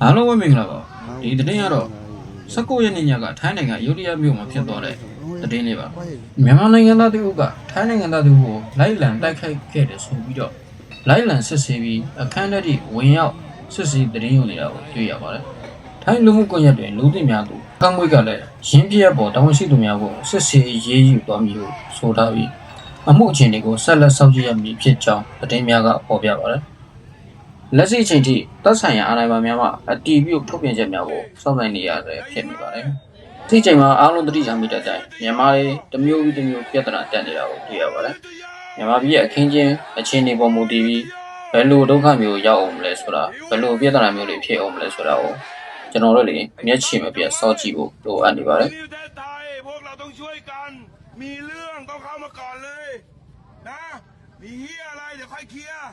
အားလုံးပဲမင်္ဂလာပါဒီသတင်းကတော့19ရက်နေ့ညကထိုင်းနိုင်ငံရုတ်တရက်မြို့မှာဖြစ်သွားတဲ့သတင်းလေးပါမြန်မာနိုင်ငံသားတို့ကထိုင်းနိုင်ငံသားတို့ကိုလိုက်လံတိုက်ခိုက်ခဲ့တယ်ဆိုပြီးတော့လိုက်လံစစ်ဆေးပြီးအခမ်းအနားတွေဝင်ရောက်စစ်ဆေးသတင်းယူနေတာကိုတွေ့ရပါတယ်ထိုင်းလူမှုကွန်ရက်တွေလူသိများသူကံမွေးကလည်းရင်းပြက်ပေါ်တာဝန်ရှိသူများကိုစစ်ဆေးရေးယူသွားမည်လို့ဆိုထားပြီးအမှုအခြေအနေကိုဆက်လက်စောင့်ကြည့်ရမည်ဖြစ်ကြောင်းသတင်းများကပေါ်ပြပါတယ်လက်ရှိအချိန်ထိတပ်ဆိုင်ရာအာဏာပိုင်များမှအတီးပြုတ်ထုတ်ပြန်ချက်များကိုစောင့်ဆိုင်နေရတဲ့ဖြစ်နေပါတယ်။ဒီချိန်မှာအားလုံးသတိထားမိတဲ့အတိုင်းမြန်မာတွေတမျိုးပြီးတမျိုးပြဿနာတက်နေတာကိုတွေ့ရပါတယ်။မြန်မာပြည်ရဲ့အခင်းချင်းအခြေအနေပေါ်မူတည်ပြီးဘယ်လိုဒုက္ခမျိုးရောက်အောင်မလဲဆိုတာဘယ်လိုပြဿနာမျိုးတွေဖြစ်အောင်မလဲဆိုတာကိုကျွန်တော်တို့လည်းမျက်ခြေမပြတ်စောင့်ကြည့်ဖို့လိုအပ်နေပါတယ်။พวกเราต้องช่วยกันมีเรื่องต้องเข้ามาก่อนเลยนะมีเหี้ยอะไรเดี๋ยวค่อยเคลียร์